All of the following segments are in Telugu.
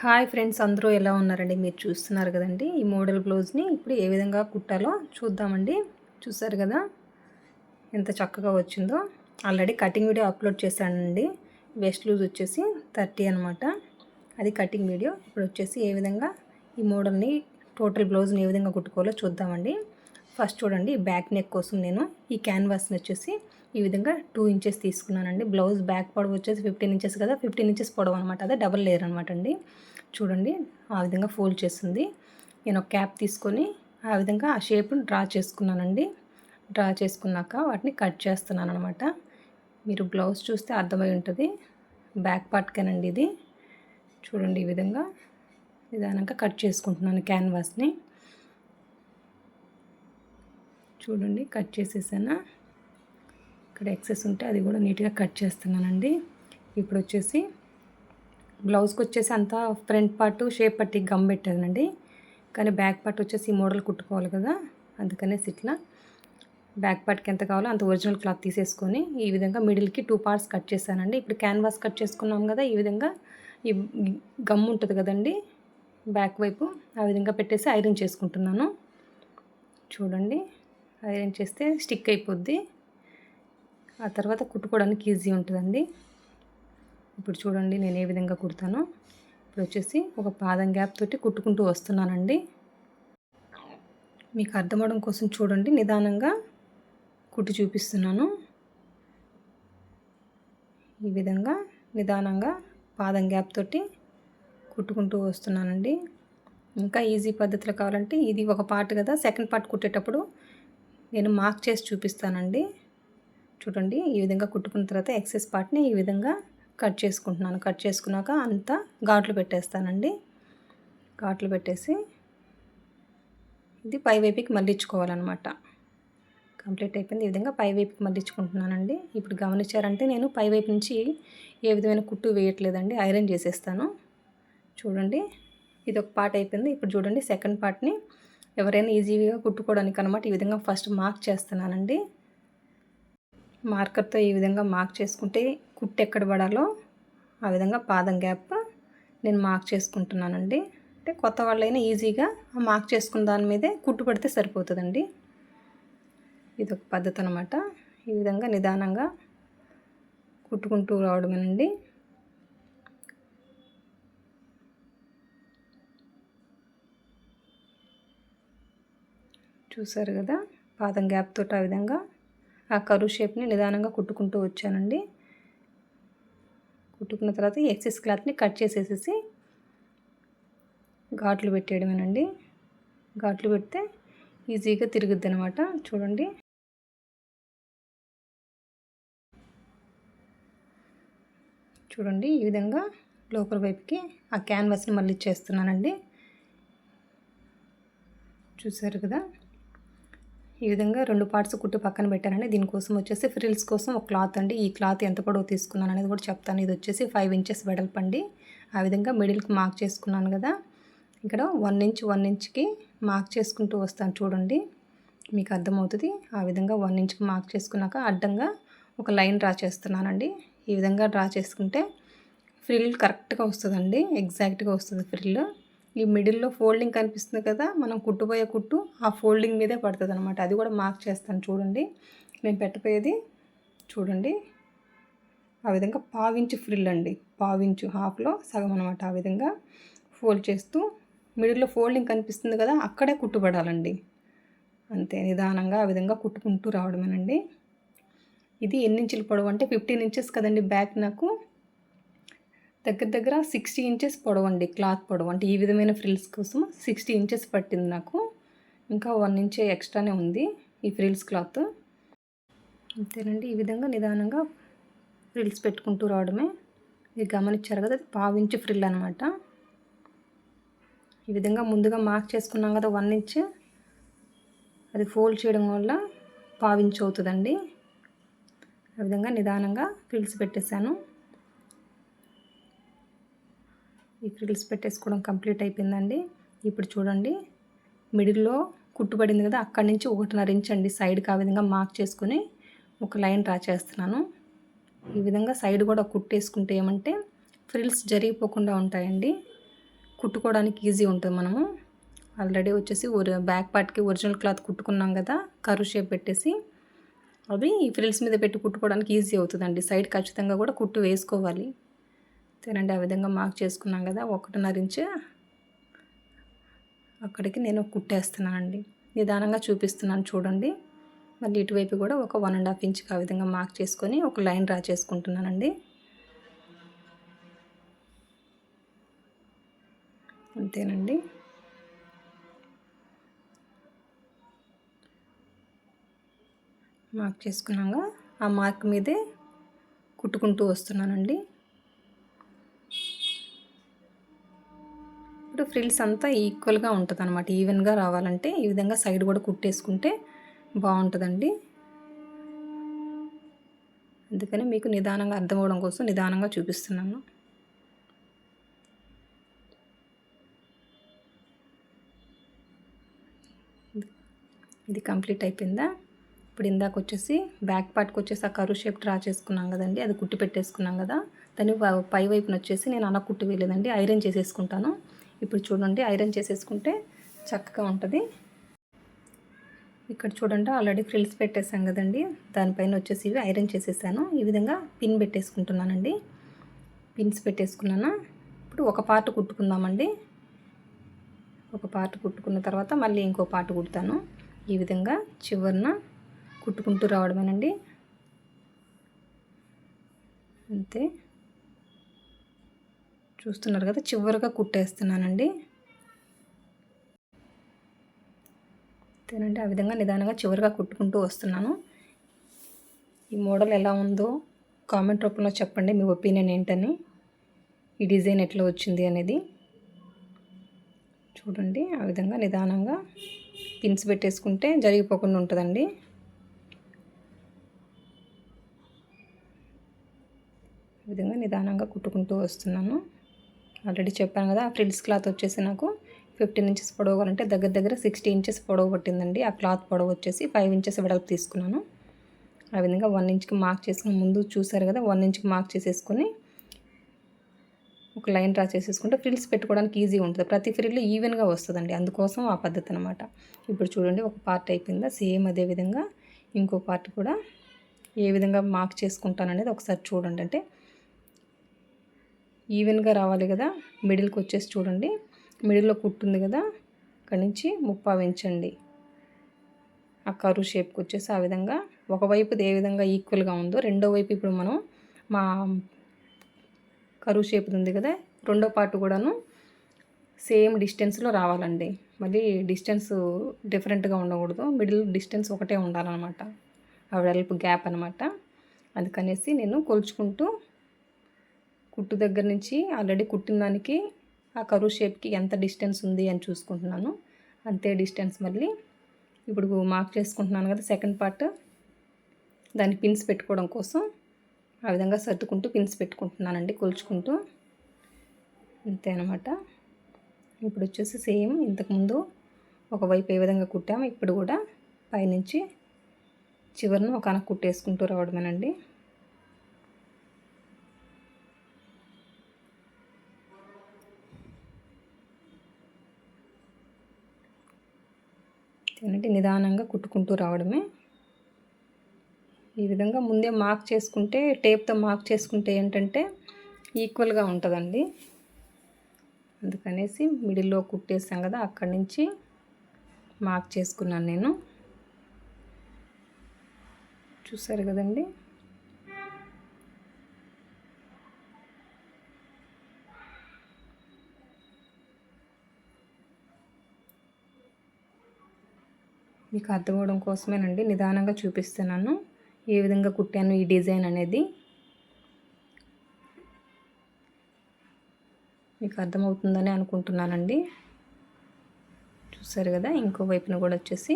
హాయ్ ఫ్రెండ్స్, అందరూ ఎలా ఉన్నారండి? మీరు చూస్తున్నారు కదండి ఈ మోడల్ బ్లౌజ్ని ఇప్పుడు ఏ విధంగా కుట్టాలో చూద్దామండి. చూసారు కదా ఎంత చక్కగా వచ్చిందో. ఆల్రెడీ కటింగ్ వీడియో అప్లోడ్ చేశానండి. వెస్ట్ లూజ్ వచ్చేసి 30 అనమాట. అది కటింగ్ వీడియో. ఇప్పుడు వచ్చేసి ఏ విధంగా ఈ మోడల్ని టోటల్ బ్లౌజ్ని ఏ విధంగా కుట్టుకోవాలో చూద్దామండి. ఫస్ట్ చూడండి, బ్యాక్ నెక్ కోసం నేను ఈ క్యాన్వాస్ని వచ్చేసి ఈ విధంగా 2 ఇంచెస్ తీసుకున్నానండి. బ్లౌజ్ బ్యాక్ పొడవు వచ్చేసి 15 ఇంచెస్ కదా, 15 ఇంచెస్ పొడవు అనమాట. అదే డబల్ లేయర్ అనమాట అండి. చూడండి ఆ విధంగా ఫోల్డ్ చేస్తుంది. నేను ఒక క్యాప్ తీసుకొని ఆ విధంగా ఆ షేప్ని డ్రా చేసుకున్నానండి. డ్రా చేసుకున్నాక వాటిని కట్ చేస్తున్నాను అనమాట. మీరు బ్లౌజ్ చూస్తే అర్థమై ఉంటుంది. బ్యాక్ పార్ట్కేనండి ఇది. చూడండి ఈ విధంగా నిదానంగా కట్ చేసుకుంటున్నాను క్యాన్వాస్ని. చూడండి కట్ చేసేసాను. ఇక్కడ ఎక్సెస్ ఉంటే అది కూడా నీట్గా కట్ చేస్తున్నానండి. ఇప్పుడు వచ్చేసి బ్లౌజ్కి వచ్చేసి అంతా ఫ్రంట్ పార్ట్ షేప్ పట్టి గమ్ పెట్టానండి. కానీ బ్యాక్ పార్ట్ వచ్చేసి ఈ మోడల్ కుట్టుకోవాలి కదా, అందుకనేసి ఇట్లా బ్యాక్ పార్ట్కి ఎంత కావాలో అంత ఒరిజినల్ క్లాత్ తీసేసుకొని ఈ విధంగా మిడిల్కి 2 పార్ట్స్ కట్ చేశానండి. ఇప్పుడు క్యాన్వాస్ కట్ చేసుకున్నాం కదా, ఈ విధంగా ఈ గమ్ ఉంటుంది కదండి బ్యాక్ వైపు, ఆ విధంగా పెట్టేసి ఐరన్ చేసుకుంటున్నాను. చూడండి ఐరన్ చేస్తే స్టిక్ అయిపోద్ది. ఆ తర్వాత కుట్టుకోవడానికి ఈజీ ఉంటుందండి. ఇప్పుడు చూడండి నేను ఏ విధంగా కుడతానో. ఇప్పుడు వచ్చేసి ఒక పాదం గ్యాప్ తోటి కుట్టుకుంటూ వస్తున్నానండి. మీకు అర్థమవడం కోసం చూడండి, నిదానంగా కుట్టి చూపిస్తున్నాను. ఈ విధంగా నిదానంగా పాదం గ్యాప్ తోటి కుట్టుకుంటూ వస్తున్నానండి. ఇంకా ఈజీ పద్ధతిలో కావాలంటే ఇది ఒక పార్ట్ కదా, సెకండ్ పార్ట్ కుట్టేటప్పుడు నేను మార్క్ చేసి చూపిస్తానండి. చూడండి ఈ విధంగా కుట్టుకున్న తర్వాత ఎక్సెస్ పార్ట్ని ఈ విధంగా కట్ చేసుకుంటున్నాను. కట్ చేసుకున్నాక అంతా ఘాట్లు పెట్టేస్తానండి. ఘాట్లు పెట్టేసి ఇది పై వైపుకి మళ్ళించుకోవాలన్నమాట. కంప్లీట్ అయిపోయింది. ఈ విధంగా పై వైపుకి మళ్ళించుకుంటున్నానండి. ఇప్పుడు గమనించారంటే నేను పై వైపు నుంచి ఏ విధమైన కుట్టు వేయట్లేదండి, ఐరన్ చేసేస్తాను. చూడండి ఇది ఒక పార్ట్ అయిపోయింది. ఇప్పుడు చూడండి సెకండ్ పార్ట్ని ఎవరైనా ఈజీగా కుట్టుకోవడానికి అనమాట ఈ విధంగా ఫస్ట్ మార్క్ చేస్తున్నానండి. మార్కర్తో ఈ విధంగా మార్క్ చేసుకుంటే కుట్టు ఎక్కడ పడాలో ఆ విధంగా పాదం గ్యాప్ నేను మార్క్ చేసుకుంటున్నానండి. అంటే కొత్త వాళ్ళైనా ఈజీగా ఆ మార్క్ చేసుకున్న దాని మీదే కుట్టు పడితే సరిపోతుందండి. ఇది ఒక పద్ధతి అనమాట. ఈ విధంగా నిదానంగా కుట్టుకుంటూ రావడమేనండి. చూసారు కదా, పాదం గ్యాప్ తోటి ఆ విధంగా ఆ కర్వ్ షేప్ని నిదానంగా కుట్టుకుంటూ వచ్చానండి. కుట్టుకున్న తర్వాత ఎక్సెస్ క్లాత్ని కట్ చేసేసి ఘాట్లు పెట్టేయడమేనండి. ఘాట్లు పెడితే ఈజీగా తిరుగుద్ది అనమాట. చూడండి చూడండి ఈ విధంగా లోపల వైపుకి ఆ క్యాన్వాస్ని మళ్ళీ చేస్తున్నానండి. చూసారు కదా, ఈ విధంగా 2 పార్ట్స్ కుట్టు పక్కన పెట్టానండి. దీనికోసం వచ్చేసి ఫ్రిల్స్ కోసం ఒక క్లాత్ అండి. ఈ క్లాత్ ఎంత పొడవు తీసుకున్నాను అనేది కూడా చెప్తాను. ఇది వచ్చేసి 5 ఇంచెస్ వెడల్పండి. ఆ విధంగా మిడిల్కి మార్క్ చేసుకున్నాను కదా, ఇక్కడ 1 ఇంచ్ 1 ఇంచ్కి మార్క్ చేసుకుంటూ వస్తాను. చూడండి మీకు అర్థమవుతుంది. ఆ విధంగా 1 ఇంచ్కి మార్క్ చేసుకున్నాక అడ్డంగా ఒక లైన్ డ్రా చేస్తున్నానండి. ఈ విధంగా డ్రా చేసుకుంటే ఫ్రిల్ కరెక్ట్గా వస్తుందండి, ఎగ్జాక్ట్గా వస్తుంది ఫ్రిల్. ఈ మిడిల్లో ఫోల్డింగ్ కనిపిస్తుంది కదా, మనం కుట్టుపోయే కుట్టు ఆ ఫోల్డింగ్ మీదే పడుతుంది అనమాట. అది కూడా మార్క్ చేస్తాను. చూడండి నేను పెట్టపోయేది చూడండి ఆ విధంగా పావించు ఫ్రిల్ అండి, పావించు హాఫ్లో సగం అనమాట. ఆ విధంగా ఫోల్డ్ చేస్తూ మిడిల్లో ఫోల్డింగ్ కనిపిస్తుంది కదా, అక్కడే కుట్టుబడాలండి. అంతే, నిదానంగా ఆ విధంగా కుట్టుకుంటూ రావడమేనండి. ఇది ఎన్ని ఇంచుల పొడవు అంటే 15 ఇంచెస్ కదండి బ్యాక్. నాకు దగ్గర 60 ఇంచెస్ పొడవు అండి క్లాత్ పొడవు. అంటే ఈ విధమైన ఫ్రిల్స్ కోసం 60 ఇంచెస్ పట్టింది నాకు. ఇంకా 1 ఇంచ్ ఎక్స్ట్రానే ఉంది ఈ ఫ్రిల్స్ క్లాత్. అంతేనండి, ఈ విధంగా నిదానంగా ఫ్రిల్స్ పెట్టుకుంటూ రావడమే. మీరు గమనించారు కదా, అది 1/2 ఇంచ్ ఫ్రిల్ అనమాట. ఈ విధంగా ముందుగా మార్క్ చేసుకున్నాం కదా 1 ఇంచ్, అది ఫోల్డ్ చేయడం వల్ల 1/2 ఇంచ్ అవుతుందండి. ఆ విధంగా నిదానంగా ఫ్రిల్స్ పెట్టేశాను. ఈ ఫ్రిల్స్ పెట్టేసుకోవడం కంప్లీట్ అయిపోయిందండి. ఇప్పుడు చూడండి మిడిల్లో కుట్టుబడింది కదా, అక్కడి నుంచి 1.5 ఇంచ్ అండి సైడ్కి ఆ విధంగా మార్క్ చేసుకొని ఒక లైన్ డ్రా చేస్తున్నాను. ఈ విధంగా సైడ్ కూడా కుట్టేసుకుంటే ఏమంటే ఫ్రిల్స్ జరిగిపోకుండా ఉంటాయండి. కుట్టుకోవడానికి ఈజీ ఉంటుంది. మనము ఆల్రెడీ వచ్చేసి బ్యాక్ పార్ట్కి ఒరిజినల్ క్లాత్ కుట్టుకున్నాం కదా, కర్వ్ షేప్ పెట్టేసి అది ఈ ఫ్రిల్స్ మీద పెట్టి కుట్టుకోవడానికి ఈజీ అవుతుందండి. సైడ్ ఖచ్చితంగా కూడా కుట్టు వేసుకోవాలి. తినండి, ఆ విధంగా మార్క్ చేసుకున్నాం కదా, 1.5 ఇంచ్ అక్కడికి నేను కుట్టేస్తున్నానండి. నిదానంగా చూపిస్తున్నాను చూడండి. మళ్ళీ ఇటువైపు కూడా ఒక 1.5 ఇంచ్కి ఆ విధంగా మార్క్ చేసుకొని ఒక లైన్ డ్రా చేసుకుంటున్నానండి. అంతేనండి. మార్క్ చేసుకున్నాక ఆ మార్క్ మీదే కుట్టుకుంటూ వస్తున్నానండి. ఇప్పుడు ఫ్రిల్స్ అంతా ఈక్వల్గా ఉంటుంది అనమాట. ఈవెన్గా రావాలంటే ఈ విధంగా సైడ్ కూడా కుట్టేసుకుంటే బాగుంటుందండి. అందుకని మీకు నిదానంగా అర్థం అవ్వడం కోసం నిదానంగా చూపిస్తున్నాను. ఇది కంప్లీట్ అయిపోయిందా? ఇప్పుడు ఇందాక వచ్చేసి బ్యాక్ పార్ట్కి వచ్చేసి ఆ కర్వ్ షేప్ డ్రా చేసుకున్నాం కదండి, అది కుట్టి పెట్టేసుకున్నాం కదా. దాన్ని పై వైపున వచ్చేసి నేను అలా కుట్టి వేయలేదండి, ఐరన్ చేసేసుకుంటాను. ఇప్పుడు చూడండి, ఐరన్ చేసేసుకుంటే చక్కగా ఉంటుంది. ఇక్కడ చూడండి, ఆల్రెడీ ఫ్రిల్స్ పెట్టేసాం కదండి, దానిపైన వచ్చేసి ఇవి ఐరన్ చేసేసాను. ఈ విధంగా పిన్ పెట్టేసుకుంటున్నానండి. పిన్స్ పెట్టేసుకున్నాను. ఇప్పుడు ఒక పార్ట్ కుట్టుకుందామండి. ఒక పార్ట్ కుట్టుకున్న తర్వాత మళ్ళీ ఇంకో పార్ట్ కుడతాను. ఈ విధంగా చివరన కుట్టుకుంటూ రావడమేనండి. అంతే, చూస్తున్నారు కదా, చివరిగా కుట్టేస్తున్నానండి. అంతేనండి, ఆ విధంగా నిదానంగా చివరిగా కుట్టుకుంటూ వస్తున్నాను. ఈ మోడల్ ఎలా ఉందో కామెంట్ రూపంలో చెప్పండి, మీ ఒపీనియన్ ఏంటని, ఈ డిజైన్ ఎట్లా వచ్చింది అనేది. చూడండి, ఆ విధంగా నిదానంగా పిన్స్ పెట్టేసుకుంటే జరిగిపోకుండా ఉంటుందండి. ఈ విధంగా నిదానంగా కుట్టుకుంటూ వస్తున్నాను. ఆల్రెడీ చెప్పాను కదా, ఆ ఫ్రిల్స్ క్లాత్ వచ్చేసి నాకు 15 ఇంచెస్ పొడవు కావాలంటే దగ్గర దగ్గర 60 ఇంచెస్ పొడవు పట్టిందండి. ఆ క్లాత్ పొడవు వచ్చేసి 5 ఇంచెస్ వెడల్పు తీసుకున్నాను. ఆ విధంగా 1 ఇంచ్కి మార్క్ చేసుకుని, ముందు చూసారు కదా, 1 ఇంచ్కి మార్క్ చేసేసుకొని ఒక లైన్ డ్రా చేసేసుకుంటే ఫ్రిల్స్ పెట్టుకోవడానికి ఈజీ ఉంటుంది. ప్రతి ఫ్రిల్ ఈవెన్గా వస్తుందండి, అందుకోసం ఆ పద్ధతి అనమాట. ఇప్పుడు చూడండి, ఒక పార్ట్ అయిపోయిందా, సేమ్ అదే విధంగా ఇంకో పార్ట్ కూడా ఏ విధంగా మార్క్ చేసుకుంటాను అనేది ఒకసారి చూడండి. అంటే ఈవెన్గా రావాలి కదా. మిడిల్కి వచ్చేసి చూడండి, మిడిల్లో కుట్టుంది కదా, అక్కడి నుంచి 3/4 ఇంచ్ అండి ఆ కర్వ్ షేప్కి వచ్చేసి ఆ విధంగా ఒకవైపుది ఏ విధంగా ఈక్వల్గా ఉందో రెండో వైపు ఇప్పుడు మనం మా కర్వ్ షేప్ ఉంది కదా, రెండో పార్ట్ కూడాను సేమ్ డిస్టెన్స్లో రావాలండి. మళ్ళీ డిస్టెన్స్ డిఫరెంట్గా ఉండకూడదు, మిడిల్ డిస్టెన్స్ ఒకటే ఉండాలన్నమాట, ఆ వెడల్పు గ్యాప్ అనమాట. అందుకనేసి నేను కొలుచుకుంటూ కుట్టు దగ్గర నుంచి ఆల్రెడీ కుట్టిన దానికి ఆ కర్వ్ షేప్కి ఎంత డిస్టెన్స్ ఉంది అని చూసుకుంటున్నాను. అంతే డిస్టెన్స్ మళ్ళీ ఇప్పుడు మార్క్ చేసుకుంటున్నాను కదా, సెకండ్ పార్ట్ దాన్ని పిన్స్ పెట్టుకోవడం కోసం ఆ విధంగా సర్దుకుంటూ పిన్స్ పెట్టుకుంటున్నానండి, కొలుచుకుంటూ. అంతే అనమాట. ఇప్పుడు వచ్చేసి సేమ్ ఇంతకుముందు ఒకవైపు ఏ విధంగా కుట్టామో ఇప్పుడు కూడా పైనుంచి చివరిని ఒక కనక కుట్టేసుకుంటూ రావడమేనండి. ఏంటంటే నిదానంగా కుట్టుకుంటూ రావడమే. ఈ విధంగా ముందే మార్క్ చేసుకుంటే, టేప్తో మార్క్ చేసుకుంటే ఏంటంటే ఈక్వల్గా ఉంటుందండి. అందుకనేసి మిడిల్లో కుట్టేసాం కదా, అక్కడి నుంచి మార్క్ చేసుకున్నాను నేను. చూసారు కదండి. మీకు అర్థం అవ్వడం కోసమేనండి నిదానంగా చూపిస్తున్నాను ఏ విధంగా కుట్టాను ఈ డిజైన్ అనేది. మీకు అర్థమవుతుందని అనుకుంటున్నానండి. చూసారు కదా, ఇంకో వైపున కూడా వచ్చేసి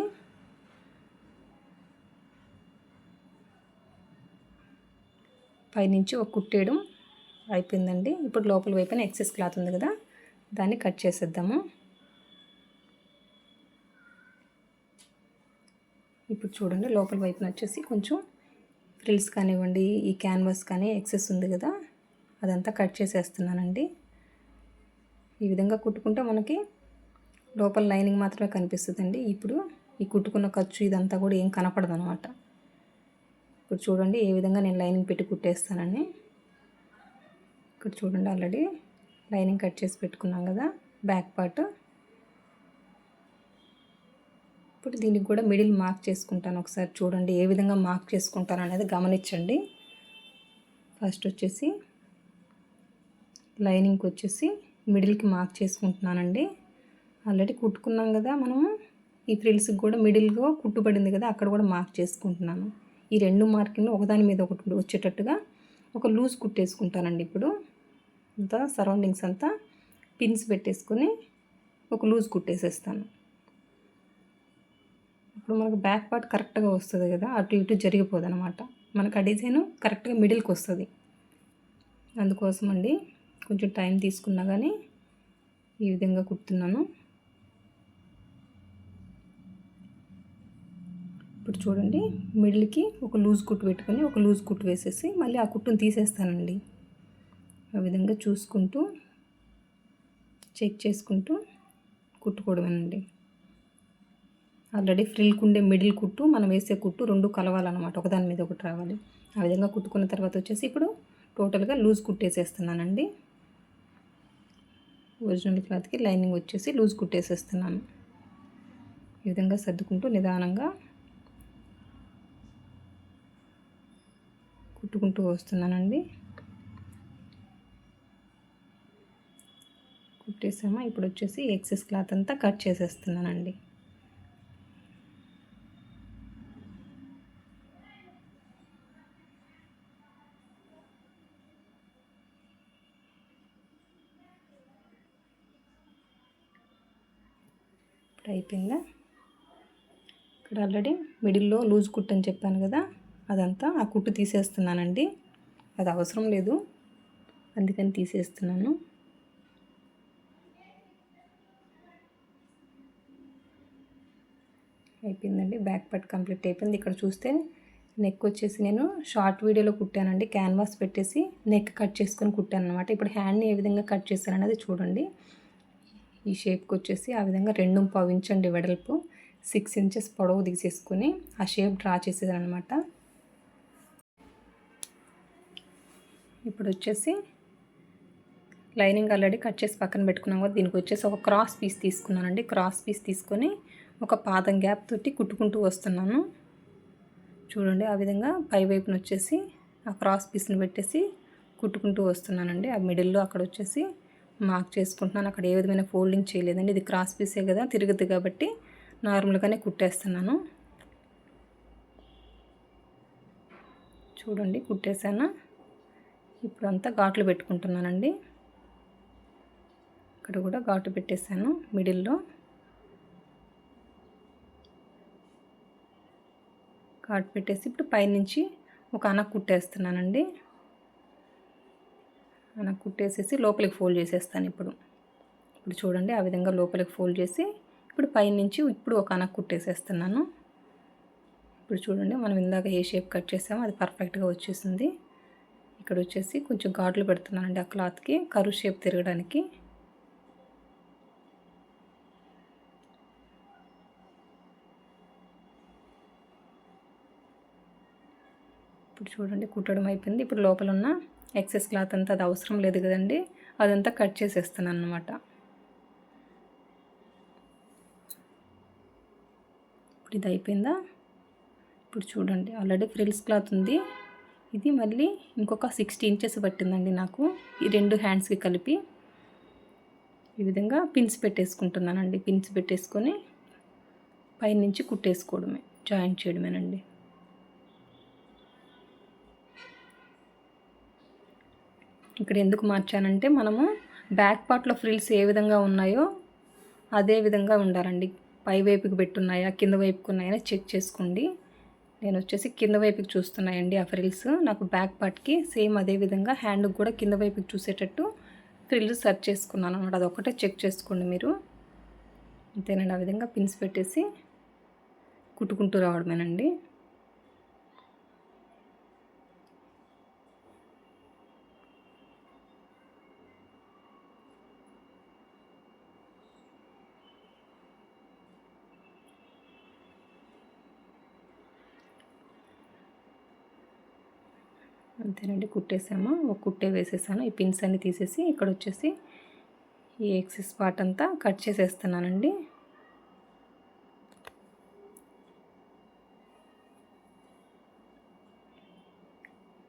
పైనుంచి ఒక కుట్టేయడం అయిపోయిందండి. ఇప్పుడు లోపల వైపున ఎక్సెస్ క్లాత్ ఉంది కదా, దాన్ని కట్ చేసేద్దాము. ఇప్పుడు చూడండి, లోపల వైపున వచ్చేసి కొంచెం ఫ్రిల్స్ కానివ్వండి, ఈ క్యాన్వాస్ కానీ ఎక్సెస్ ఉంది కదా, అదంతా కట్ చేసేస్తున్నానండి. ఈ విధంగా కుట్టుకుంటే మనకి లోపల లైనింగ్ మాత్రమే కనిపిస్తుందండి. ఇప్పుడు ఈ కుట్టుకున్న ఖర్చు ఇదంతా కూడా ఏం కనపడదు అనమాట. ఇప్పుడు చూడండి ఏ విధంగా నేను లైనింగ్ పెట్టి కుట్టేస్తానని. ఇక్కడ చూడండి ఆల్రెడీ లైనింగ్ కట్ చేసి పెట్టుకున్నాం కదా బ్యాక్ పార్ట్. ఇప్పుడు దీనికి కూడా మిడిల్ మార్క్ చేసుకుంటాను. ఒకసారి చూడండి ఏ విధంగా మార్క్ చేసుకుంటాను అనేది గమనించండి. ఫస్ట్ వచ్చేసి లైనింగ్కి వచ్చేసి మిడిల్కి మార్క్ చేసుకుంటున్నానండి. ఆల్రెడీ కుట్టుకున్నాం కదా మనము, ఈ ఫ్రిల్స్కి కూడా మిడిల్గా కుట్టుబడింది కదా అక్కడ కూడా మార్క్ చేసుకుంటున్నాను. ఈ రెండు మార్కింగ్ ఒకదాని మీద ఒకటి వచ్చేటట్టుగా ఒక లూజ్ కుట్టేసుకుంటానండి. ఇప్పుడు అంతా సరౌండింగ్స్ అంతా పిన్స్ పెట్టేసుకొని ఒక లూజ్ కుట్టేసేస్తాను. ఇప్పుడు మనకు బ్యాక్ పార్ట్ కరెక్ట్గా వస్తుంది కదా, అటు ఇటు జరిగిపోదు అనమాట. మనకు ఆ డిజైన్ కరెక్ట్గా మిడిల్కి వస్తుంది. అందుకోసం అండి కొంచెం టైం తీసుకున్నా కానీ ఈ విధంగా కుడుతున్నాను. ఇప్పుడు చూడండి మిడిల్కి ఒక లూజ్ కుట్టు పెట్టుకొని ఒక లూజ్ కుట్టు వేసేసి మళ్ళీ ఆ కుట్టును తీసేస్తానండి. ఆ విధంగా చూసుకుంటూ చెక్ చేసుకుంటూ కుట్టుకోవడమేనండి. ఆల్రెడీ ఫ్రిల్కి ఉండే మిడిల్ కుట్టు మనం వేసే కుట్టు రెండు కలవాలన్నమాట, ఒకదాని మీద ఒకటి రావాలి. ఆ విధంగా కుట్టుకున్న తర్వాత వచ్చేసి ఇప్పుడు టోటల్గా లూజ్ కుట్టేసేస్తున్నానండి. ఒరిజినల్ క్లాత్కి లైనింగ్ వచ్చేసి లూజ్ కుట్టేసేస్తున్నాను. ఈ విధంగా సర్దుకుంటూ నిదానంగా కుట్టుకుంటూ వస్తున్నానండి. కుట్టేసామా, ఇప్పుడు వచ్చేసి ఎక్సెస్ క్లాత్ అంతా కట్ చేసేస్తున్నానండి. ఇప్పుడు అయిపోయిందా. ఇక్కడ ఆల్రెడీ మిడిల్లో లూజ్ కుట్టు అని చెప్పాను కదా, అదంతా ఆ కుట్టు తీసేస్తున్నానండి. అది అవసరం లేదు అందుకని తీసేస్తున్నాను. అయిపోయిందండి, బ్యాక్ పార్ట్ కంప్లీట్ అయిపోయింది. ఇక్కడ చూస్తే నెక్ వచ్చేసి నేను షార్ట్ వీడియోలో కుట్టానండి. క్యాన్వాస్ పెట్టేసి నెక్ కట్ చేసుకొని కుట్టాను అనమాట. ఇప్పుడు హ్యాండ్ని ఏ విధంగా కట్ చేశాను అనేది చూడండి. ఈ షేప్కి వచ్చేసి ఆ విధంగా 2.5 ఇంచ్ అండి వెడల్పు, 6 ఇంచెస్ పొడవు తీసేసుకొని ఆ షేప్ డ్రా చేసేదాను అనమాట. ఇప్పుడు వచ్చేసి లైనింగ్ ఆల్రెడీ కట్ చేసి పక్కన పెట్టుకున్నాం కదా, దీనికి వచ్చేసి ఒక క్రాస్ పీస్ తీసుకున్నానండి. క్రాస్ పీస్ తీసుకొని ఒక పాదం గ్యాప్ తోటి కుట్టుకుంటూ వస్తున్నాను. చూడండి ఆ విధంగా పై వైపున వచ్చేసి ఆ క్రాస్ పీస్ని పెట్టేసి కుట్టుకుంటూ వస్తున్నానండి. ఆ మిడిల్లో అక్కడ వచ్చేసి మార్క్ చేసుకుంటున్నాను. అక్కడ ఏ విధమైన ఫోల్డింగ్ చేయలేదండి, ఇది క్రాస్ పీసే కదా తిరుగుద్ది కాబట్టి నార్మల్గానే కుట్టేస్తున్నాను. చూడండి కుట్టేసాను. ఇప్పుడు అంతా ఘాట్లు పెట్టుకుంటున్నానండి. ఇక్కడ కూడా ఘాటు పెట్టేశాను మిడిల్లో. ఘాటు పెట్టేసి ఇప్పుడు పైనుంచి ఒక అనకు కుట్టేస్తున్నానండి. అనకు కుట్టేసేసి లోపలికి ఫోల్డ్ చేసేస్తాను. ఇప్పుడు చూడండి ఆ విధంగా లోపలికి ఫోల్డ్ చేసి ఇప్పుడు పైనుంచి ఇప్పుడు ఒక అనకు కుట్టేసేస్తున్నాను. ఇప్పుడు చూడండి మనం ఇందాక ఏ షేప్ కట్ చేసామో అది పర్ఫెక్ట్గా వచ్చేసింది. ఇక్కడ వచ్చేసి కొంచెం ఘాట్లు పెడుతున్నానండి ఆ క్లాత్కి కర్వ్ షేప్ తిరగడానికి. ఇప్పుడు చూడండి కుట్టడం అయిపోయింది. ఇప్పుడు లోపల ఉన్న ఎక్సెస్ క్లాత్ అంతా అది అవసరం లేదు కదండి, అదంతా కట్ చేసేస్తున్నాను అన్నమాట. ఇప్పుడు ఇది అయిపోయిందా. ఇప్పుడు చూడండి ఆల్రెడీ ఫ్రిల్స్ క్లాత్ ఉంది, ఇది మళ్ళీ ఇంకొక 60 ఇంచెస్ పట్టిందండి నాకు ఈ రెండు హ్యాండ్స్కి కలిపి. ఈ విధంగా పిన్స్ పెట్టేసుకుంటున్నానండి. పిన్స్ పెట్టేసుకొని పైనుంచి కుట్టేసుకోవడమే, జాయింట్ చేయడమేనండి. ఇక్కడ ఎందుకు మార్చానంటే మనము బ్యాక్ పార్ట్లో ఫ్రిల్స్ ఏ విధంగా ఉన్నాయో అదే విధంగా ఉండాలండి. పై వైపుకి పెట్టున్నాయా కింద వైపుకి ఉన్నాయని చెక్ చేసుకోండి. నేను వచ్చేసి కింద వైపుకి చూస్తున్నాయండి ఆ ఫ్రిల్స్. నాకు బ్యాక్ పార్ట్కి సేమ్ అదే విధంగా హ్యాండ్కి కూడా కింద వైపుకి చూసేటట్టు ఫ్రిల్స్ సెట్ చేసుకున్నాను అన్నమాట. అదొకటే చెక్ చేసుకోండి మీరు. అంతేనండి, ఆ విధంగా పిన్స్ పెట్టేసి కుట్టుకుంటూ రావడమేనండి. అంతేనండి, కుట్టేసాము. ఒక కుట్టే వేసేసాను. ఈ పిన్స్ అన్ని తీసేసి ఇక్కడ వచ్చేసి ఈ ఎక్సెస్ పార్ట్ అంతా కట్ చేసేస్తున్నానండి.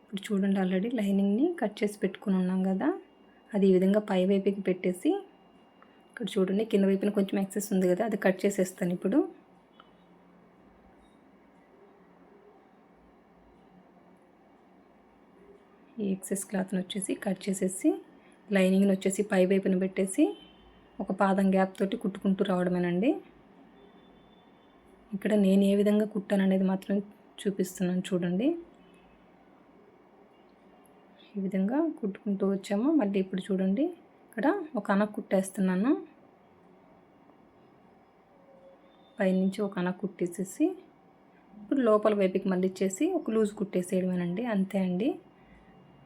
ఇప్పుడు చూడండి, ఆల్రెడీ లైనింగ్ని కట్ చేసి పెట్టుకుని ఉన్నాం కదా, అది ఈ విధంగా పై వైపుకి పెట్టేసి ఇక్కడ చూడండి కింద వైపున కొంచెం ఎక్సెస్ ఉంది కదా, అది కట్ చేసేస్తాను ఇప్పుడు. ఈ ఎక్సెస్ క్లాత్ని వచ్చేసి కట్ చేసేసి లైనింగ్ని వచ్చేసి పై వైపున పెట్టేసి ఒక పాదం గ్యాప్ తోటి కుట్టుకుంటూ రావడమేనండి. ఇక్కడ నేను ఏ విధంగా కుట్టాను అనేది మాత్రం చూపిస్తున్నాను చూడండి. ఈ విధంగా కుట్టుకుంటూ వచ్చాము. మళ్ళీ ఇప్పుడు చూడండి, ఇక్కడ ఒక అనక కుట్టేస్తున్నాను. పైనుంచి ఒక అనక కుట్టేసేసి ఇప్పుడు లోపల వైపుకి మళ్ళీ ఇచ్చేసి ఒక లూజ్ కుట్టేసేయడమేనండి, అంతే అండి.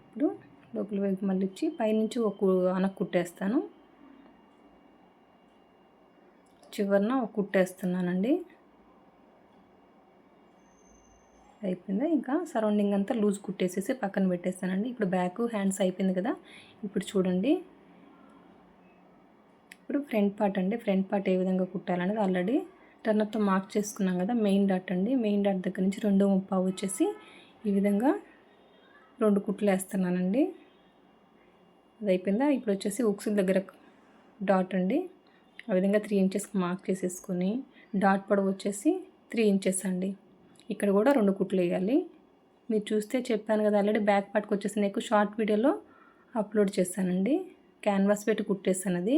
ఇప్పుడు లోపల వైపు మళ్ళీ ఇచ్చి పైనుంచి ఒక అనక కుట్టేస్తాను. చివరన ఒక కుట్టేస్తున్నానండి. అయిపోయిందా? ఇంకా సరౌండింగ్ అంతా లూజ్ కుట్టేసేసి పక్కన పెట్టేస్తానండి. ఇప్పుడు బ్యాక్ హ్యాండ్స్ అయిపోయింది కదా. ఇప్పుడు చూడండి, ఇప్పుడు ఫ్రంట్ పార్ట్ అండి. ఫ్రంట్ పార్ట్ ఏ విధంగా కుట్టాలనేది ఆల్రెడీ టర్నర్తో మార్క్ చేసుకున్నాం కదా. మెయిన్ డాట్ అండి, మెయిన్ డాట్ దగ్గర నుంచి 2.3 వచ్చేసి ఈ విధంగా 2 కుట్లు వేస్తున్నానండి. అది అయిపోయిందా? ఇప్పుడు వచ్చేసి ఉక్సుల దగ్గర డాట్ అండి, ఆ విధంగా 3 ఇంచెస్కి మార్క్ చేసేసుకొని డాట్ పొడవు వచ్చేసి 3 ఇంచెస్ అండి. ఇక్కడ కూడా 2 కుట్లు వేయాలి. మీరు చూస్తే చెప్పాను కదా ఆల్రెడీ, బ్యాక్ పార్ట్కి వచ్చేసి నేను షార్ట్ వీడియోలో అప్లోడ్ చేశానండి. క్యాన్వాస్ పెట్టి కుట్టేస్తాను అది.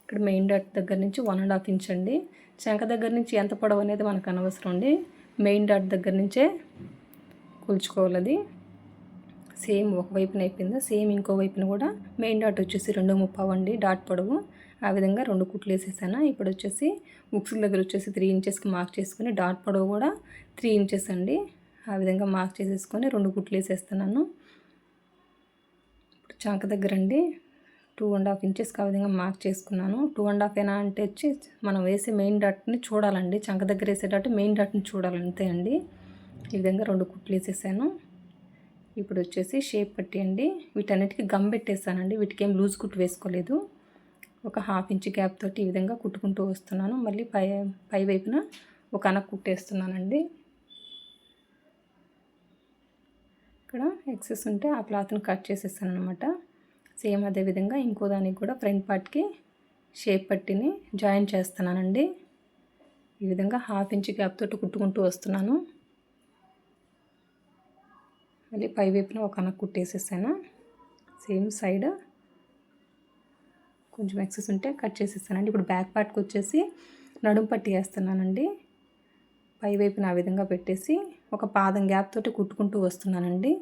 ఇక్కడ మెయిన్ డాట్ దగ్గర నుంచి 1.5 ఇంచ్ అండి. చంక దగ్గర నుంచి ఎంత పొడవు అనేది మనకు అనవసరం అండి, మెయిన్ డాట్ దగ్గర నుంచే కొలుచుకోవాలి. అది సేమ్ ఒకవైపున అయిపోయిందా, సేమ్ ఇంకో వైపున కూడా మెయిన్ డాట్ వచ్చేసి 2.3 అండి డాట్ పొడవు. ఆ విధంగా 2 కుట్లు వేసేసాను. ఇప్పుడు వచ్చేసి ఉక్సుల దగ్గర వచ్చేసి 3 ఇంచెస్కి మార్క్ చేసుకుని డాట్ పొడవు కూడా 3 ఇంచెస్ అండి. ఆ విధంగా మార్క్ చేసేసుకొని 2 కుట్లు వేసేస్తున్నాను. ఇప్పుడు చంక దగ్గర అండి 2.5 ఇంచెస్కి ఆ విధంగా మార్క్ చేసుకున్నాను. 2.5 ఏనా అంటే వచ్చి మనం వేసే మెయిన్ డాట్ని చూడాలండి. చంక దగ్గర వేసేటట్టు మెయిన్ డాట్ని చూడాలి, అంతే అండి. ఈ విధంగా 2 కుట్లు వేసేసాను. ఇప్పుడు వచ్చేసి షేప్ పట్టి అండి, వీటన్నిటికీ గమ్ పెట్టేస్తానండి. వీటికి ఏం లూజ్ కుట్టు వేసుకోలేదు. ఒక 1/2 ఇంచ్ గ్యాప్ తోటి ఈ విధంగా కుట్టుకుంటూ వస్తున్నాను. మళ్ళీ పై వైపున ఒక అనక కుట్టేస్తున్నానండి. ఇక్కడ ఎక్సెస్ ఉంటే ఆ క్లాత్ని కట్ చేసేస్తాను అనమాట. సేమ్ అదే విధంగా ఇంకో దానికి కూడా ఫ్రంట్ పార్ట్కి షేప్ పట్టిని జాయిన్ చేస్తున్నానండి. ఈ విధంగా 1/2 ఇంచ్ గ్యాప్ తోటి కుట్టుకుంటూ వస్తున్నాను. మళ్ళీ పై వైపున ఒక అనక కుట్టేసేసాను. సేమ్ సైడ్ కొంచెం ఎక్సెస్ ఉంటే కట్ చేసేస్తానండి. ఇప్పుడు బ్యాక్ పార్ట్కి వచ్చేసి నడుము పట్టి వేస్తున్నానండి. పై వైపున ఆ విధంగా పెట్టేసి ఒక పాదం గ్యాప్ తోటి కుట్టుకుంటూ వస్తున్నానండి.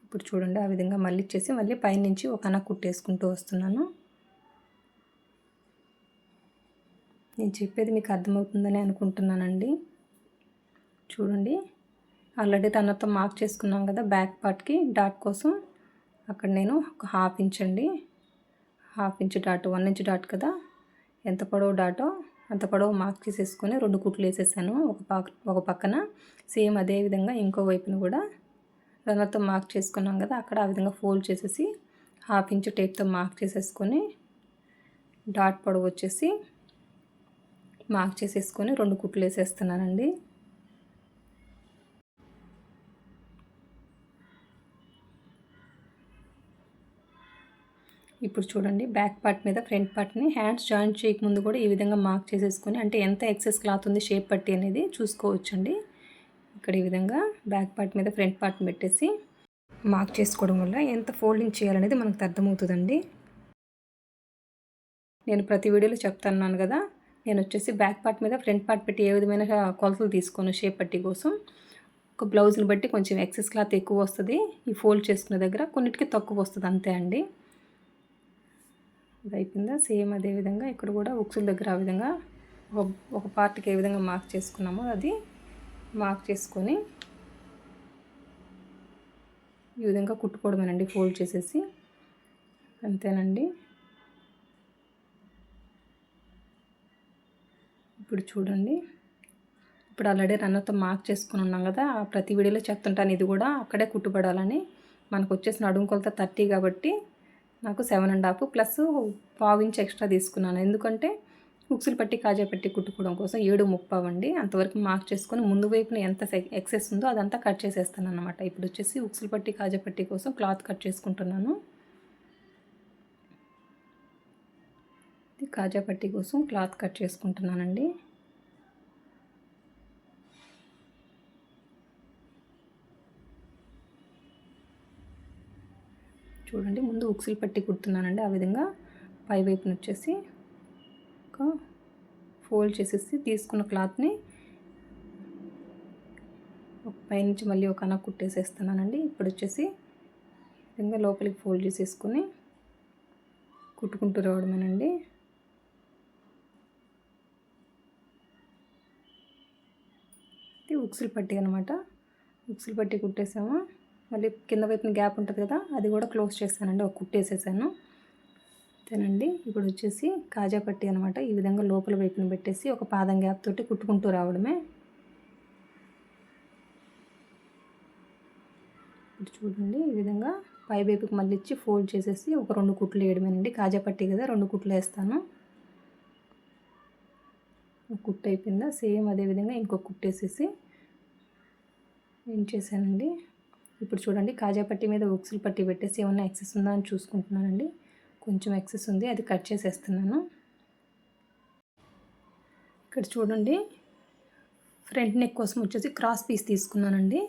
ఇప్పుడు చూడండి, ఆ విధంగా మళ్ళీ ఇచ్చేసి మళ్ళీ పైనుంచి ఒక అనక కుట్టేసుకుంటూ వస్తున్నాను. నేను చెప్పేది మీకు అర్థమవుతుందని అనుకుంటున్నానండి. చూడండి, ఆల్రెడీ టర్నర్తో మార్క్ చేసుకున్నాం కదా బ్యాక్ పార్ట్కి డాట్ కోసం. అక్కడ నేను ఒక 1/2 ఇంచ్ అండి, 1/2 ఇంచ్ డాట్, 1 ఇంచ్ డాట్ కదా, ఎంత పొడవు డాటో అంత పొడవు మార్క్ చేసేసుకొని 2 కుట్లు వేసేసాను ఒక పక్కన. సేమ్ అదే విధంగా ఇంకో వైపున కూడా టర్నర్తో మార్క్ చేసుకున్నాం కదా, అక్కడ ఆ విధంగా ఫోల్డ్ చేసేసి 1/2 ఇంచ్ టేప్తో మార్క్ చేసేసుకొని డాట్ పొడవు వచ్చేసి మార్క్ చేసేసుకొని 2 కుట్లు వేసేస్తున్నానండి. ఇప్పుడు చూడండి, బ్యాక్ పార్ట్ మీద ఫ్రంట్ పార్ట్ని హ్యాండ్స్ జాయింట్ చేయకముందు కూడా ఈ విధంగా మార్క్ చేసేసుకొని, అంటే ఎంత ఎక్సెస్ క్లాత్ ఉంది షేప్ పట్టి అనేది చూసుకోవచ్చండి. ఇక్కడ ఈ విధంగా బ్యాక్ పార్ట్ మీద ఫ్రంట్ పార్ట్ని పెట్టేసి మార్క్ చేసుకోవడం వల్ల ఎంత ఫోల్డింగ్ చేయాలనేది మనకు అర్థమవుతుందండి. నేను ప్రతి వీడియోలో చెప్తున్నాను కదా, నేను వచ్చేసి బ్యాక్ పార్ట్ మీద ఫ్రంట్ పార్ట్ పెట్టి ఏ విధమైన కొలతలు తీసుకోను షేప్ పట్టి కోసం. ఒక బ్లౌజ్ని బట్టి కొంచెం ఎక్సెస్ క్లాత్ ఎక్కువ వస్తుంది, ఈ ఫోల్డ్ చేసుకునే దగ్గర కొన్నిటికి తక్కువ వస్తుంది, అంతే అండి. ఇది అయిపోయిందా? సేమ్ అదే విధంగా ఇక్కడ కూడా ఉక్సుల దగ్గర ఆ విధంగా ఒక పార్ట్కి ఏ విధంగా మార్క్ చేసుకున్నామో అది మార్క్ చేసుకొని ఈ విధంగా కుట్టుకోవడమేనండి, ఫోల్డ్ చేసేసి, అంతేనండి. ఇప్పుడు చూడండి, ఇప్పుడు ఆల్రెడీ రన్నర్తో మార్క్ చేసుకుని ఉన్నాం కదా, ప్రతి వీడియోలో చెప్తుంటాను ఇది కూడా అక్కడే కుట్టుపడాలని. మనకు వచ్చేసిన నడుము కొలత 30 కాబట్టి నాకు 7.5 ప్లస్ ½ ఇంచ్ ఎక్స్ట్రా తీసుకున్నాను. ఎందుకంటే ఉక్సులు పట్టి కాజా పెట్టి కుట్టుకోవడం కోసం 7.35 అండి. అంతవరకు మార్క్ చేసుకొని ముందు వైపున ఎంత ఎక్సెస్ ఉందో అదంతా కట్ చేసేస్తాను అనమాట. ఇప్పుడు వచ్చేసి ఉక్సులు పట్టి కాజా పట్టి కోసం క్లాత్ కట్ చేసుకుంటున్నాను. కాజా పట్టి కోసం క్లాత్ కట్ చేసుకుంటున్నానండి. చూడండి, ముందు ఉక్సులు పట్టి కుడుతున్నానండి. ఆ విధంగా పై వైపున వచ్చేసి ఒక ఫోల్డ్ చేసేసి తీసుకున్న క్లాత్ని పైనుంచి మళ్ళీ ఒక అన కుట్టేసేస్తున్నానండి. ఇప్పుడు వచ్చేసి విధంగా లోపలికి ఫోల్డ్ చేసేసుకొని కుట్టుకుంటూ రావడమేనండి. ఇది ఉక్సులు పట్టి అనమాట. ఉక్సులు పట్టి కుట్టేసాము. మళ్ళీ కింద వైపున గ్యాప్ ఉంటుంది కదా, అది కూడా క్లోజ్ చేస్తానండి. ఒక కుట్టేసేసాను అంతేనండి. ఇప్పుడు వచ్చేసి కాజా పట్టి అనమాట. ఈ విధంగా లోపల వైపున పెట్టేసి ఒక పాదం గ్యాప్ తోటి కుట్టుకుంటూ రావడమే. ఇప్పుడు చూడండి, ఈ విధంగా పై వైపుకి మళ్ళీ ఇచ్చి ఫోల్డ్ చేసేసి ఒక 2 కుట్లు వేయడమేనండి. కాజా పట్టి కదా, 2 కుట్లు వేస్తాను. ఒక కుట్టు అయిపోయిందా, సేమ్ అదే విధంగా ఇంకొక కుట్టేసేసి ఏం చేశానండి. ఇప్పుడు చూడండి, కాజా పట్టి మీద ఉక్సులు పట్టి పెట్టేసి ఏమన్నా ఎక్సెస్ ఉందా అని చూసుకుంటున్నానండి. కొంచెం ఎక్సెస్ ఉంది, అది కట్ చేసేస్తున్నాను. ఇక్కడ చూడండి, ఫ్రంట్ నెక్ కోసం వచ్చేసి క్రాస్ పీస్ తీసుకున్నానండి.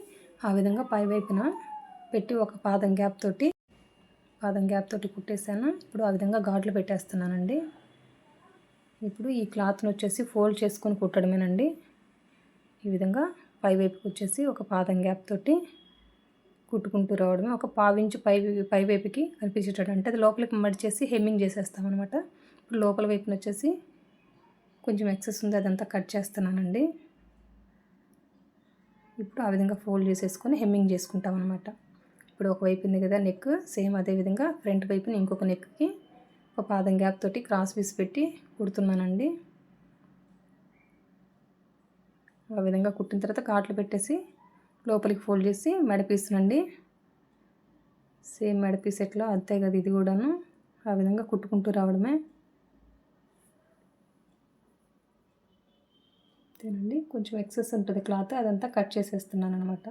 ఆ విధంగా పై వైపున పెట్టి ఒక పాదం గ్యాప్ తోటి కుట్టేశాను. ఇప్పుడు ఆ విధంగా ఘాట్లు పెట్టేస్తున్నానండి. ఇప్పుడు ఈ క్లాత్ని వచ్చేసి ఫోల్డ్ చేసుకొని కుట్టడమేనండి. ఈ విధంగా పై వైపుకి వచ్చేసి ఒక పాదం గ్యాప్ తోటి కుట్టుకుంటూ రావడమే. ఒక ½ ఇంచు పై వైపుకి కనిపించేటట్టు, అంటే అది లోపలికి మడిచేసి హెమ్మింగ్ చేసేస్తాం అనమాట. ఇప్పుడు లోపల వైపున వచ్చేసి కొంచెం ఎక్సెస్ ఉంది, అదంతా కట్ చేస్తున్నానండి. ఇప్పుడు ఆ విధంగా ఫోల్డ్ చేసేసుకొని హెమ్మింగ్ చేసుకుంటాం అనమాట. ఇప్పుడు ఒక వైపు ఉంది కదా నెక్, సేమ్ అదే విధంగా ఫ్రంట్ వైపున ఇంకొక నెక్కి ఒక పాదం గ్యాప్ తోటి క్రాస్ పీస్ పెట్టి కుడుతున్నానండి. ఆ విధంగా కుట్టిన తర్వాత కాట్లు పెట్టేసి లోపలికి ఫోల్డ్ చేసి మెడపీసునండి. సేమ్ మెడపీస్ ఎట్లా అంతే కదా ఇది కూడాను. ఆ విధంగా కుట్టుకుంటూ రావడమే. అంతేనండి. కొంచెం ఎక్సెస్ ఉంటుంది క్లాత్, అదంతా కట్ చేసేస్తున్నాను అనమాట.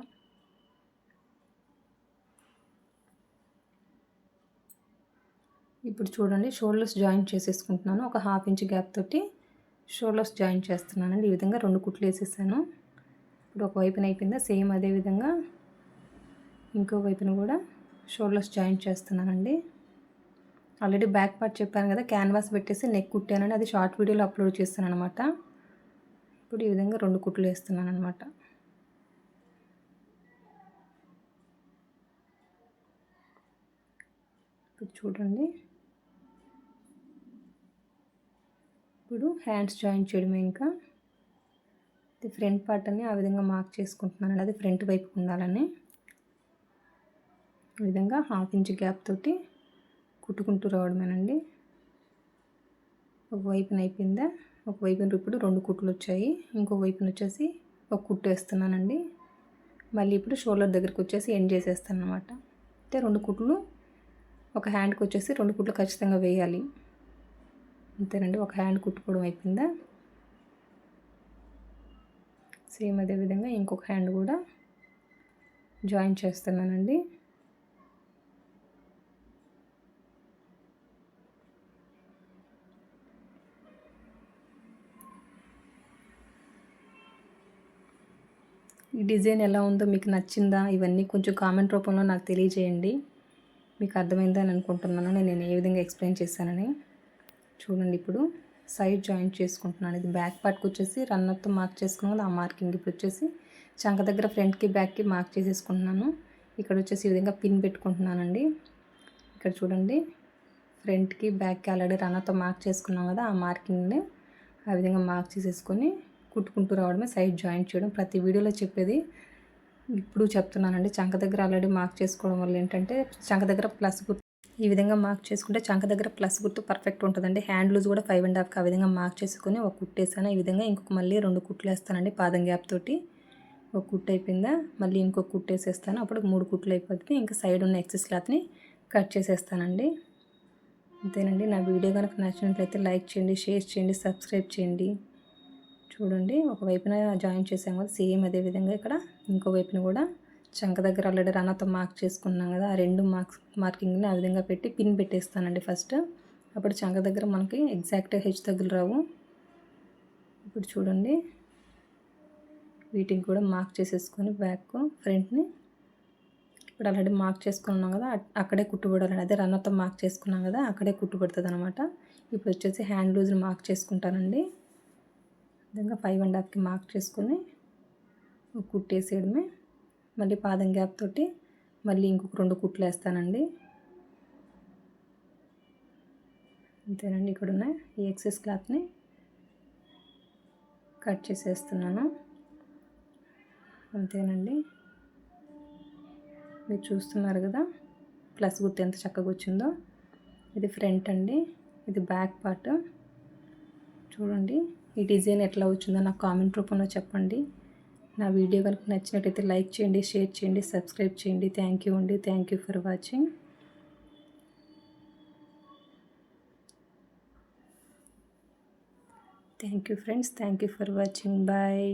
ఇప్పుడు చూడండి, షోల్డర్స్ జాయింట్ చేసేసుకుంటున్నాను. ఒక ½ ఇంచ్ గ్యాప్ తోటి షోల్డర్స్ జాయింట్ చేస్తున్నానండి. ఈ విధంగా 2 కుట్లు వేసేసాను. ఇప్పుడు ఒక వైపున అయిపోయిందా, సేమ్ అదే విధంగా ఇంకో వైపున కూడా షోల్డర్స్ జాయింట్ చేస్తున్నానండి. ఆల్రెడీ బ్యాక్ పార్ట్ చెప్పాను కదా, క్యాన్వాస్ పెట్టేసి నెక్ కుట్టానని, అది షార్ట్ వీడియోలో అప్లోడ్ చేస్తాను అనమాట. ఇప్పుడు ఈ విధంగా 2 కుట్లు వేస్తున్నాను అనమాట. ఇప్పుడు చూడండి, ఇప్పుడు హ్యాండ్స్ జాయింట్ చేయడమే. ఇంకా ఇది ఫ్రంట్ పార్ట్ అని ఆ విధంగా మార్క్ చేసుకుంటున్నానండి, అది ఫ్రంట్ వైపుకి ఉండాలని. ఈ విధంగా ½ ఇంచ్ గ్యాప్ తోటి కుట్టుకుంటూ రావడమేనండి. ఒక వైపున అయిపోయిందా, ఒక వైపున ఇప్పుడు 2 కుట్లు వచ్చాయి. ఇంకో వైపున వచ్చేసి ఒక కుట్టు వేస్తున్నానండి. మళ్ళీ ఇప్పుడు షోల్డర్ దగ్గరికి వచ్చేసి ఎండ్ చేసేస్తాను అనమాట. అంటే 2 కుట్లు, ఒక హ్యాండ్కి వచ్చేసి 2 కుట్లు ఖచ్చితంగా వేయాలి. అంతేనండి. ఒక హ్యాండ్ కుట్టుకోవడం అయిపోయిందా, సేమ్ అదే విధంగా ఇంకొక హ్యాండ్ కూడా జాయిన్ చేస్తున్నానండి. ఈ డిజైన్ ఎలా ఉందో, మీకు నచ్చిందా, ఇవన్నీ కొంచెం కామెంట్ రూపంలో నాకు తెలియజేయండి. మీకు అర్థమైందని అనుకుంటున్నాను నేను ఏ విధంగా ఎక్స్ప్లెయిన్ చేశానని. చూడండి, ఇప్పుడు సైడ్ జాయింట్ చేసుకుంటున్నాను. ఇది బ్యాక్ పార్ట్కి వచ్చేసి రన్నర్తో మార్క్ చేసుకున్నాను కదా, ఆ మార్కింగ్. ఇప్పుడు వచ్చేసి చంక దగ్గర ఫ్రంట్కి బ్యాక్కి మార్క్ చేసేసుకుంటున్నాను. ఇక్కడ వచ్చేసి ఈ విధంగా పిన్ పెట్టుకుంటున్నానండి. ఇక్కడ చూడండి, ఫ్రంట్కి బ్యాక్కి ఆల్రెడీ రన్నర్తో మార్క్ చేసుకున్నాం కదా, ఆ మార్కింగ్ని ఆ విధంగా మార్క్ చేసేసుకొని కుట్టుకుంటూ రావడమే సైడ్ జాయింట్ చేయడం. ప్రతి వీడియోలో చెప్పేది ఇప్పుడు చెప్తున్నానండి. చంక దగ్గర ఆల్రెడీ మార్క్ చేసుకోవడం వల్ల ఏంటంటే చంక దగ్గర ప్లస్ గుర్తు ఈ విధంగా మార్క్ చేసుకుంటే చంక దగ్గర ప్లస్ గుర్తు పర్ఫెక్ట్ ఉంటుందండి. హ్యాండ్ లూజ్ కూడా 5.5కి ఆ విధంగా మార్క్ చేసుకొని ఒక కుట్టేసాను. ఈ విధంగా ఇంకొక మళ్ళీ 2 కుట్లు వేస్తానండి పాదం గ్యాప్ తోటి. ఒక కుట్టు అయిపోయిందా, మళ్ళీ ఇంకొక కుట్టు వేసేస్తాను. అప్పుడు 3 కుట్లు అయిపోతుంది. ఇంకా సైడ్ ఉన్న ఎక్సెస్ క్లాత్ని కట్ చేసేస్తానండి. అంతేనండి. నా వీడియో కనుక నచ్చినట్లయితే లైక్ చేయండి, షేర్ చేయండి, సబ్స్క్రైబ్ చేయండి. చూడండి ఒకవైపున జాయిన్ చేసాం కదా, సేమ్ అదే విధంగా ఇక్కడ ఇంకో వైపున కూడా చంక దగ్గర ఆల్రెడీ రన్నతో మార్క్ చేసుకున్నాం కదా, ఆ 2 మార్కింగ్ని ఆ విధంగా పెట్టి పిన్ పెట్టేస్తానండి ఫస్ట్. అప్పుడు చంక దగ్గర మనకి ఎగ్జాక్ట్గా హెచ్చు తగ్గులు రావు. ఇప్పుడు చూడండి వీటిని కూడా మార్క్ చేసేసుకొని బ్యాక్ ఫ్రంట్ని ఇప్పుడు ఆల్రెడీ మార్క్ చేసుకున్నాం కదా, అక్కడే కుట్టుబడాలండి. అదే రన్నతో మార్క్ చేసుకున్నాం కదా, అక్కడే కుట్టుబడుతుంది అనమాట. ఇప్పుడు వచ్చేసి హ్యాండ్ లూజ్ని మార్క్ చేసుకుంటానండి. విధంగా 5.5కి మార్క్ చేసుకొని కుట్టేసేయడమే. మళ్ళీ పాదం గ్యాప్ తోటి మళ్ళీ ఇంకొక 2 కుట్లు వేస్తానండి. అంతేనండి. ఇక్కడ ఉన్న ఈ ఎక్సెస్ క్లాత్ని కట్ చేసేస్తున్నాను. అంతేనండి. మీరు చూస్తున్నారు కదా ప్లస్ గుర్తు ఎంత చక్కగా వచ్చిందో. ఇది ఫ్రంట్ అండి, ఇది బ్యాక్ పార్ట్. చూడండి ఈ డిజైన్ ఎట్లా వచ్చిందో నాకు కామెంట్ రూపంలో చెప్పండి. నా వీడియో కనుక నచ్చినట్టయితే లైక్ చేయండి, షేర్ చేయండి, సబ్స్క్రైబ్ చేయండి. థ్యాంక్ యూ అండి. Thank you for watching. Thank you friends. Thank you for watching. Bye.